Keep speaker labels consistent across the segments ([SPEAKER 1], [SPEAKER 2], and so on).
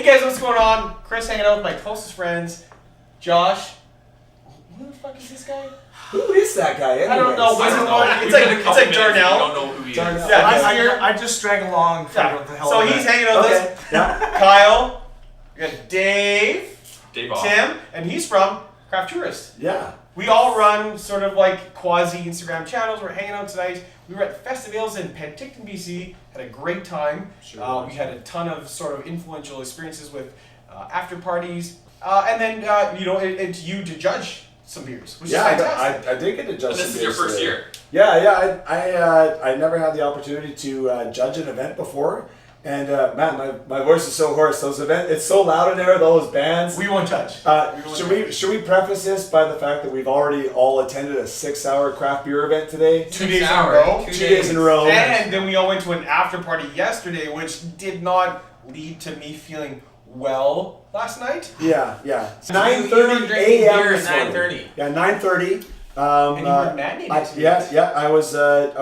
[SPEAKER 1] guys, what's going on? Chris hanging out with my closest friends, Josh. Who the fuck is this guy?
[SPEAKER 2] Who is that guy anyways?
[SPEAKER 1] I don't know. It's like Darnell.
[SPEAKER 3] I don't know who he is.
[SPEAKER 1] Yeah,
[SPEAKER 4] I just drag along for what the hell.
[SPEAKER 1] So he's hanging out with us.
[SPEAKER 2] Yeah.
[SPEAKER 1] Kyle. We got Dave.
[SPEAKER 3] Off.
[SPEAKER 1] Tim. And he's from Craft Tourist.
[SPEAKER 2] Yeah.
[SPEAKER 1] We all run sort of like quasi Instagram channels. We're hanging out tonight. We were at the Fest of Ale in Penticton, BC. Had a great time.
[SPEAKER 2] Sure.
[SPEAKER 1] We had a ton of sort of influential experiences with after parties. And then, it's you to judge some beers, which is fantastic.
[SPEAKER 2] I did get to judge
[SPEAKER 3] And
[SPEAKER 2] some
[SPEAKER 3] this is your
[SPEAKER 2] beers
[SPEAKER 3] first
[SPEAKER 2] today.
[SPEAKER 3] year.
[SPEAKER 2] Yeah. I never had the opportunity to judge an event before. And man, my voice is so hoarse. It's so loud in there with all those bands.
[SPEAKER 1] We won't judge.
[SPEAKER 2] Should we preface this by the fact that we've already all attended a 6-hour craft beer event today?
[SPEAKER 1] 2 days in a row.
[SPEAKER 2] 2 days in a row.
[SPEAKER 1] And then we all went to an after party yesterday, which did not lead to me feeling well last night.
[SPEAKER 2] Yeah.
[SPEAKER 3] 9:30
[SPEAKER 2] a.m.
[SPEAKER 3] at 9:30.
[SPEAKER 2] Yeah, 9:30.
[SPEAKER 1] And you were mandated
[SPEAKER 2] I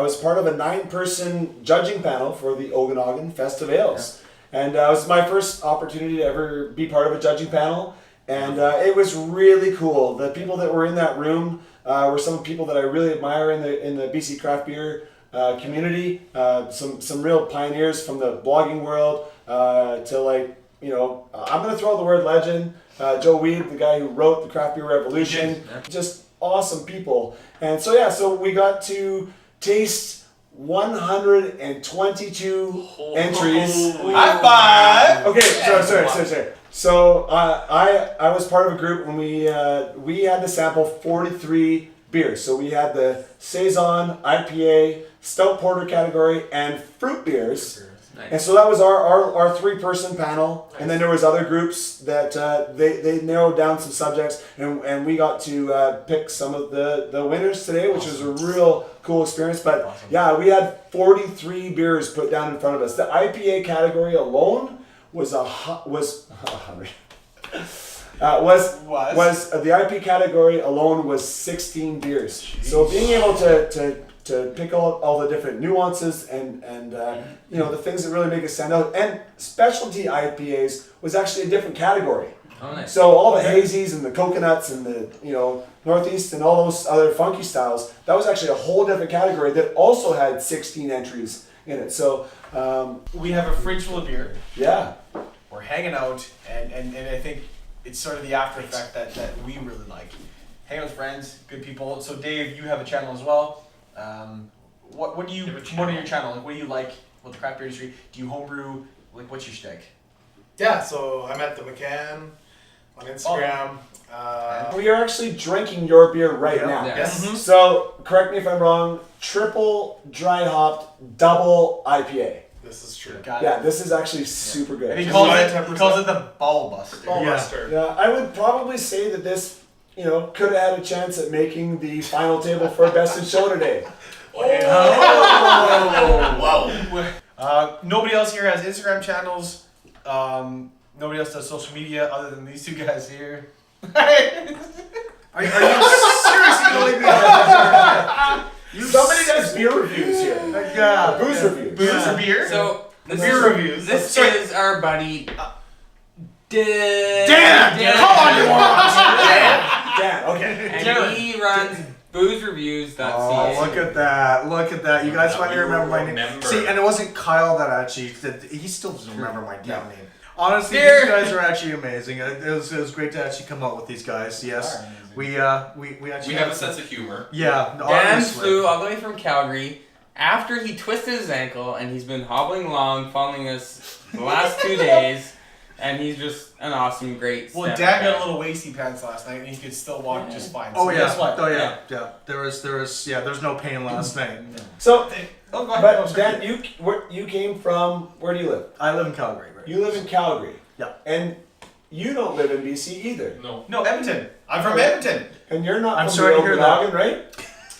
[SPEAKER 2] was part of a 9-person judging panel for the Okanagan Fest of Ales, and it was my first opportunity to ever be part of a judging panel, and it was really cool. The people that were in that room were some people that I really admire in the BC craft beer community. Some real pioneers from the blogging world to I'm gonna throw out the word legend. Joe Weed, the guy who wrote the Craft Beer Revolution, just awesome people. And so we got to taste 122 entries.
[SPEAKER 1] High five!
[SPEAKER 2] Okay, sorry. So I was part of a group when we had to sample 43 beers. So we had the Saison, IPA, Stout Porter category, and fruit beers.
[SPEAKER 3] Nice.
[SPEAKER 2] And so that was our 3-person panel, and then there was other groups that they narrowed down some subjects, and we got to pick some of the winners today, which was a real cool experience. But yeah, we had 43 beers put down in front of us. The IPA category alone was the IP category alone was 16 beers. Jeez. So being able to pick out all the different nuances and the things that really make it stand out. And specialty IPAs was actually a different category.
[SPEAKER 3] Oh, nice.
[SPEAKER 2] So all the hazies and the coconuts and the Northeast and all those other funky styles, that was actually a whole different category that also had 16 entries in it. So
[SPEAKER 1] we have a fridge full of beer.
[SPEAKER 2] Yeah.
[SPEAKER 1] We're hanging out, and I think it's sort of the after effect that we really like. Hanging with friends, good people. So Dave, you have a channel as well. What do you promote on your channel? Like, what do you like with the craft beer industry? Do you homebrew? Like, what's your shtick?
[SPEAKER 4] Yeah, so I'm at the McCann on Instagram.
[SPEAKER 2] We are actually drinking your beer right now.
[SPEAKER 4] Yes.
[SPEAKER 1] Mm-hmm.
[SPEAKER 2] So correct me if I'm wrong. Triple dry hopped, double IPA.
[SPEAKER 4] This is true.
[SPEAKER 2] This is actually super good.
[SPEAKER 1] And he calls it the ball buster.
[SPEAKER 4] Ball buster.
[SPEAKER 2] Yeah, I would probably say that this could have had a chance at making the final table for Best in Show today.
[SPEAKER 1] Wow. Nobody else here has Instagram channels. Nobody else does social media other than these two guys here.
[SPEAKER 4] Are you seriously going to be
[SPEAKER 2] Somebody does beer reviews here. Booze reviews.
[SPEAKER 1] Booze or beer?
[SPEAKER 3] So
[SPEAKER 1] the beer reviews.
[SPEAKER 3] This is our buddy
[SPEAKER 4] Dan! Come on, you morons!
[SPEAKER 2] Dan, okay.
[SPEAKER 3] And he runs boozereviews.ca.
[SPEAKER 4] Oh, look at that. You guys finally remember my name. See, and it wasn't Kyle that actually, he still doesn't remember my damn name. Honestly, these guys are actually amazing. It was great to actually come out with these guys. Yes, we actually
[SPEAKER 3] have a sense of humor.
[SPEAKER 4] Yeah,
[SPEAKER 3] Dan flew all the way from Calgary after he twisted his ankle, and he's been hobbling along, following us the last 2 days. And he's just an awesome, great.
[SPEAKER 1] Well, Dad got a little wasty pants last night, and he could still walk just fine. So
[SPEAKER 4] Oh yeah,
[SPEAKER 1] guess what?
[SPEAKER 4] There's no pain last night.
[SPEAKER 2] So,
[SPEAKER 1] go ahead.
[SPEAKER 2] but Dan, you came from, where do you live?
[SPEAKER 4] I live in Calgary. Right?
[SPEAKER 2] You live in Calgary.
[SPEAKER 4] Yeah.
[SPEAKER 2] And you don't live in BC either.
[SPEAKER 1] No, Edmonton. I'm from Edmonton.
[SPEAKER 2] And you're not
[SPEAKER 4] I'm
[SPEAKER 2] from
[SPEAKER 4] sorry
[SPEAKER 2] the
[SPEAKER 4] to hear
[SPEAKER 2] Okanagan, right?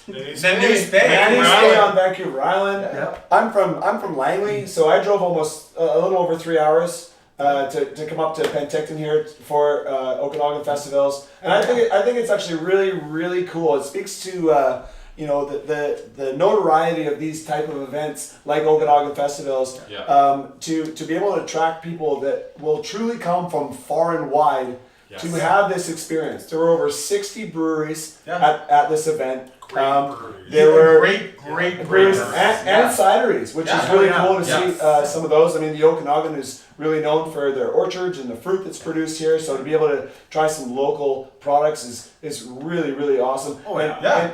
[SPEAKER 1] Then News Bay.
[SPEAKER 2] Manny's Bay on Vancouver Island.
[SPEAKER 4] Yeah.
[SPEAKER 2] I'm from Langley, so I drove almost a little over 3 hours to come up to Penticton here for Okanagan Fest of Ale, and I think it's actually really, really cool. It speaks to you know, the notoriety of these type of events like Okanagan Fest of Ale, to be able to attract people that will truly come from far and wide to have this experience. There were over 60 breweries at this event. There were great breweries and cideries, which is really cool to see some of those. I mean, the Okanagan is really known for their orchards and the fruit that's produced here. So to be able to try some local products is really, really awesome. And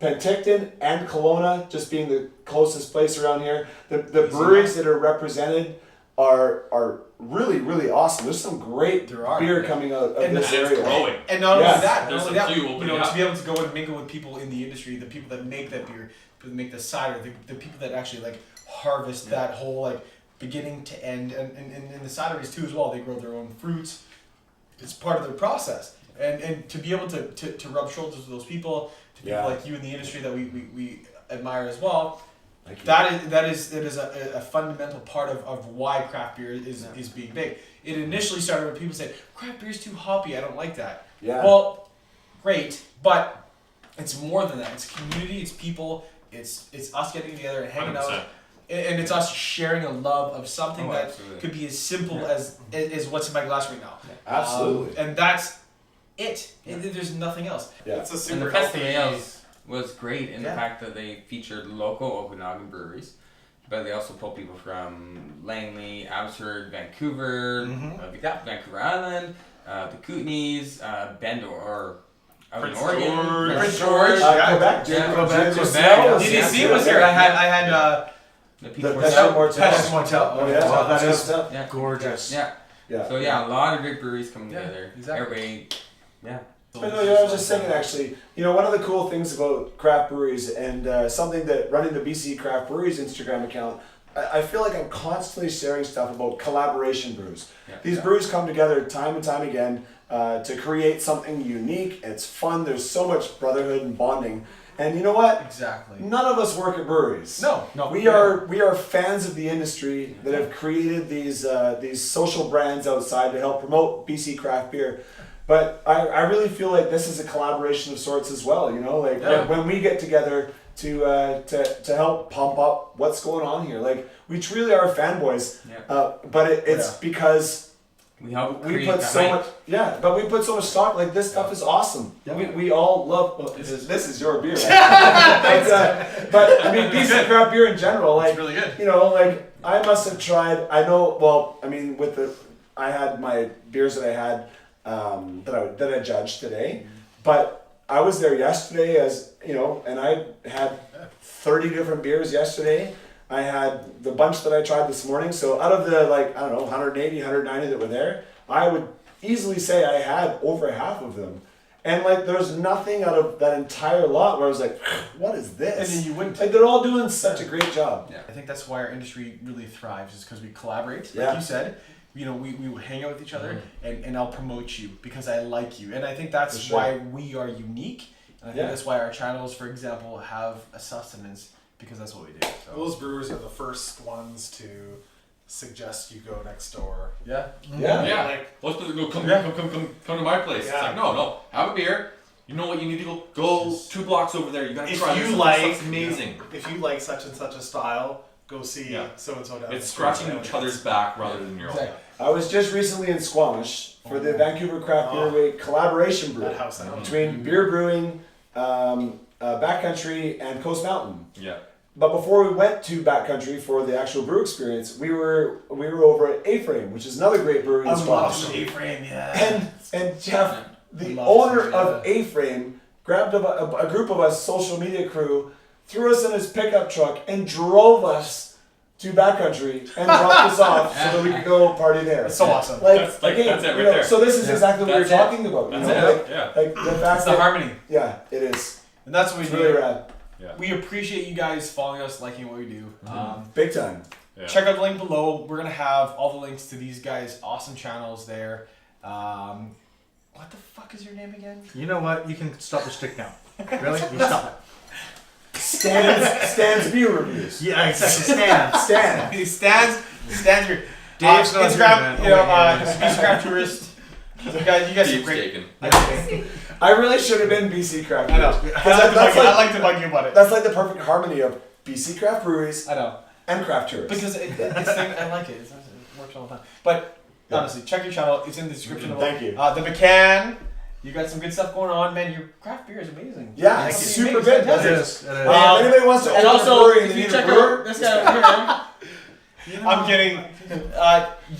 [SPEAKER 2] Penticton and Kelowna just being the closest place around here. The breweries that are represented are really, really awesome. There's some great beer coming out of this area.
[SPEAKER 5] Growing.
[SPEAKER 1] And not only that,
[SPEAKER 5] there's
[SPEAKER 1] to be able to go and mingle with people in the industry, the people that make that beer, people that make the cider, the people that actually like harvest that whole like beginning to end, and the cideries too as well. They grow their own fruits. It's part of their process, and to be able to rub shoulders with those people, to people like you in the industry that we admire as well. That is a fundamental part of why craft beer is being big. It initially started when people said craft beer is too hoppy. I don't like that.
[SPEAKER 2] Yeah.
[SPEAKER 1] Well, great, but it's more than that. It's community. It's people. It's us getting together and hanging
[SPEAKER 5] 100%.
[SPEAKER 1] out, and it's us sharing a love of something that could be as simple as what's in my glass right now.
[SPEAKER 2] Absolutely.
[SPEAKER 1] And that's it. There's nothing else.
[SPEAKER 2] Yeah.
[SPEAKER 5] It's a super
[SPEAKER 3] And the Fest of
[SPEAKER 5] healthy.
[SPEAKER 3] Ales was great in the fact that they featured local Okanagan breweries, but they also pulled people from Langley, Abbotsford, Vancouver, Vancouver Island, the Kootenays, Bend or out in
[SPEAKER 5] Prince
[SPEAKER 3] Oregon,
[SPEAKER 5] George.
[SPEAKER 1] Prince George.
[SPEAKER 2] Quebec.
[SPEAKER 1] DDC was here. I had
[SPEAKER 3] the
[SPEAKER 2] The
[SPEAKER 3] Peach
[SPEAKER 2] Pesha
[SPEAKER 3] Motel.
[SPEAKER 1] Pesha
[SPEAKER 2] Mortel.
[SPEAKER 1] Motel.
[SPEAKER 2] Oh yeah,
[SPEAKER 4] Wow, that
[SPEAKER 2] that's
[SPEAKER 4] is-
[SPEAKER 2] good stuff.
[SPEAKER 3] Yeah.
[SPEAKER 4] Gorgeous.
[SPEAKER 3] Yeah. So a lot of great breweries coming together.
[SPEAKER 1] exactly.
[SPEAKER 3] Everybody,
[SPEAKER 2] I know, I was just thinking actually, you know, one of the cool things about craft breweries and something that running the BC Craft Breweries Instagram account, I feel like I'm constantly sharing stuff about collaboration brews. These brews come together time and time again to create something unique. It's fun. There's so much brotherhood and bonding. And you know what?
[SPEAKER 1] Exactly.
[SPEAKER 2] None of us work at breweries.
[SPEAKER 1] No.
[SPEAKER 2] We are fans of the industry that have created these social brands outside to help promote BC craft beer. But I really feel like this is a collaboration of sorts as well. You know, like when we get together to help pump up what's going on here, like we truly are fanboys. But it's because
[SPEAKER 3] we help
[SPEAKER 2] we
[SPEAKER 3] create
[SPEAKER 2] put
[SPEAKER 3] the
[SPEAKER 2] so
[SPEAKER 3] hype.
[SPEAKER 2] much, but we put so much stock. Like this stuff is awesome. We all love. Well, this is your beer, right? but I mean, BC craft beer in general, like
[SPEAKER 1] It's really good.
[SPEAKER 2] you know, like I must have tried. I know. Well, I mean, I had my beers that I had that I judged today, but I was there yesterday, as you know, and I had 30 different beers yesterday. I had the bunch that I tried this morning. So out of the 180, 190 that were there, I would easily say I had over half of them. And there's nothing out of that entire lot where I was like, what is this?
[SPEAKER 1] And then you wouldn't.
[SPEAKER 2] Like they're all doing such a great job.
[SPEAKER 1] I think that's why our industry really thrives, is because we collaborate, like you said. You know, we hang out with each other, and I'll promote you because I like you. And I think that's why we are unique. And I think that's why our channels, for example, have a sustenance, because that's what we do. So.
[SPEAKER 6] Those brewers are the first ones to suggest you go next door.
[SPEAKER 5] Yeah.
[SPEAKER 6] Like,
[SPEAKER 5] Most people go, come to my place. It's like, no, have a beer. You know what? You need to go 2 blocks over there. You gotta
[SPEAKER 6] if
[SPEAKER 5] try
[SPEAKER 6] you
[SPEAKER 5] this.
[SPEAKER 6] like,
[SPEAKER 5] It's amazing.
[SPEAKER 6] if you like such and such a style, go see
[SPEAKER 5] Yeah.
[SPEAKER 6] so and so down.
[SPEAKER 5] It's
[SPEAKER 6] the street.
[SPEAKER 5] scratching each other's back rather than your own.
[SPEAKER 1] Exactly.
[SPEAKER 2] I was just recently in Squamish for the Vancouver Craft Beer Week collaboration brew
[SPEAKER 6] That house out.
[SPEAKER 2] between Beer Brewing, Backcountry, and Coast Mountain.
[SPEAKER 5] Yeah.
[SPEAKER 2] But before we went to Backcountry for the actual brew experience, we were over at A-Frame, which is another great brewery in Squamish.
[SPEAKER 1] A-frame, yeah.
[SPEAKER 2] And Jeff, the
[SPEAKER 1] Love
[SPEAKER 2] owner
[SPEAKER 1] it,
[SPEAKER 2] of A-Frame, grabbed a group of us social media crew, threw us in his pickup truck, and drove us to Backcountry and dropped us off so that we could go party there.
[SPEAKER 1] It's so awesome.
[SPEAKER 5] That's it right there.
[SPEAKER 2] So this is exactly what
[SPEAKER 5] That's
[SPEAKER 2] we're
[SPEAKER 5] it.
[SPEAKER 2] talking about. You
[SPEAKER 5] That's
[SPEAKER 2] know,
[SPEAKER 5] it.
[SPEAKER 2] like the fact
[SPEAKER 1] It's the
[SPEAKER 2] that
[SPEAKER 1] harmony.
[SPEAKER 2] it is.
[SPEAKER 1] And that's what we
[SPEAKER 2] It's
[SPEAKER 1] do.
[SPEAKER 2] really rad.
[SPEAKER 1] We appreciate you guys following us, liking what we do.
[SPEAKER 2] Big time.
[SPEAKER 5] Yeah.
[SPEAKER 1] Check out the link below. We're going to have all the links to these guys' awesome channels there. What the fuck is your name again?
[SPEAKER 4] You know what? You can stop the stick now. Really? You stop it.
[SPEAKER 2] Stan's beer reviews.
[SPEAKER 4] Yeah, exactly. Stan.
[SPEAKER 1] He stands here.
[SPEAKER 4] Dave's not here,
[SPEAKER 1] Instagram,
[SPEAKER 4] man.
[SPEAKER 1] you know, Instagram tourist. You guys are
[SPEAKER 5] Deep
[SPEAKER 1] great.
[SPEAKER 5] taken.
[SPEAKER 2] I really should have been BC Craft
[SPEAKER 1] I know.
[SPEAKER 2] Brewers.
[SPEAKER 1] I like to bug you about it.
[SPEAKER 2] That's like the perfect harmony of BC Craft Breweries
[SPEAKER 1] I know.
[SPEAKER 2] and craft tourists.
[SPEAKER 1] Because I like it. It works all the time. But honestly, check your channel. It's in the description.
[SPEAKER 2] Thank you.
[SPEAKER 1] The McCann. You got some good stuff going on, man. Your craft beer is amazing.
[SPEAKER 2] Yeah,
[SPEAKER 1] Like,
[SPEAKER 2] it's
[SPEAKER 1] you
[SPEAKER 2] super
[SPEAKER 1] make
[SPEAKER 2] good.
[SPEAKER 1] fantastic.
[SPEAKER 4] It is.
[SPEAKER 2] If anybody wants to
[SPEAKER 3] And
[SPEAKER 2] open a
[SPEAKER 3] also,
[SPEAKER 2] brewery and
[SPEAKER 3] if
[SPEAKER 2] they
[SPEAKER 3] you
[SPEAKER 2] need a
[SPEAKER 3] check
[SPEAKER 2] brewer,
[SPEAKER 3] out this guy here,
[SPEAKER 1] I'm kidding.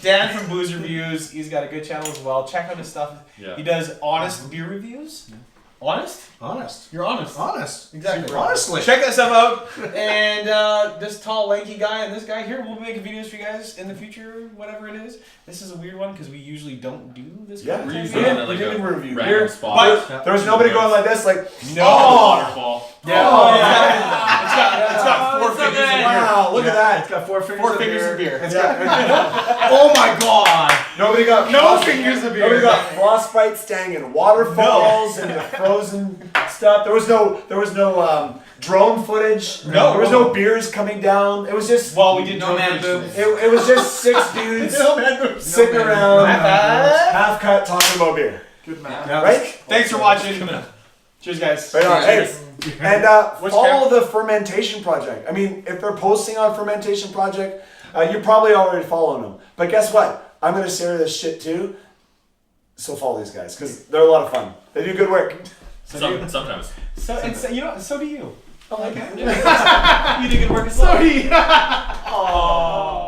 [SPEAKER 1] Dan from Booze Reviews, he's got a good channel as well. Check out his stuff.
[SPEAKER 5] Yeah.
[SPEAKER 1] He does honest beer reviews. Honest?
[SPEAKER 4] Honest.
[SPEAKER 1] You're honest.
[SPEAKER 4] Honest.
[SPEAKER 1] Exactly.
[SPEAKER 4] Honestly.
[SPEAKER 1] Check that stuff out. And this tall, lanky guy and this guy here, we'll be making videos for you guys in the future, whatever it is. This is a weird one because we usually don't do this.
[SPEAKER 2] Yeah,
[SPEAKER 1] kind of
[SPEAKER 5] We're
[SPEAKER 1] thing.
[SPEAKER 5] usually
[SPEAKER 2] Yeah,
[SPEAKER 5] on like
[SPEAKER 2] we didn't
[SPEAKER 5] a
[SPEAKER 2] review
[SPEAKER 5] random
[SPEAKER 2] beer,
[SPEAKER 5] spot.
[SPEAKER 2] but there was nobody going like this, like,
[SPEAKER 1] No.
[SPEAKER 5] Waterfall.
[SPEAKER 1] Yeah.
[SPEAKER 2] Oh,
[SPEAKER 1] It's got four
[SPEAKER 3] it's so
[SPEAKER 1] fingers of
[SPEAKER 3] good.
[SPEAKER 1] beer.
[SPEAKER 2] wow, look at that.
[SPEAKER 4] It's got four fingers
[SPEAKER 1] Four
[SPEAKER 4] of
[SPEAKER 1] fingers
[SPEAKER 4] beer.
[SPEAKER 1] of beer.
[SPEAKER 4] It's
[SPEAKER 2] Yeah.
[SPEAKER 4] got, oh my god!
[SPEAKER 2] Nobody got
[SPEAKER 1] No fingers of beer.
[SPEAKER 2] Nobody got frostbite staying in waterfalls and the frozen stuff. There was no drone footage.
[SPEAKER 1] No.
[SPEAKER 2] There was no beers coming down. It was just
[SPEAKER 1] Well, we did
[SPEAKER 3] No
[SPEAKER 1] drone
[SPEAKER 3] man
[SPEAKER 1] footage.
[SPEAKER 3] boobs.
[SPEAKER 2] it was just 6 dudes sitting
[SPEAKER 4] man.
[SPEAKER 2] around,
[SPEAKER 1] Half-cut.
[SPEAKER 2] half cut talking about beer.
[SPEAKER 6] Good man.
[SPEAKER 4] Yeah,
[SPEAKER 2] Right?
[SPEAKER 1] Thanks for watching. Cheers, guys.
[SPEAKER 2] Right on. Hey,
[SPEAKER 3] Cheers.
[SPEAKER 2] and
[SPEAKER 1] Which
[SPEAKER 2] follow the Fermentation Project. I mean, if they're posting on Fermentation Project, you're probably already following them. But guess what? I'm going to share this shit too. So follow these guys because they're a lot of fun. They do good work.
[SPEAKER 5] Sometimes.
[SPEAKER 1] So you know, so do you.
[SPEAKER 2] Oh, okay.
[SPEAKER 1] You do good work as well.
[SPEAKER 4] Sorry.
[SPEAKER 1] Aww.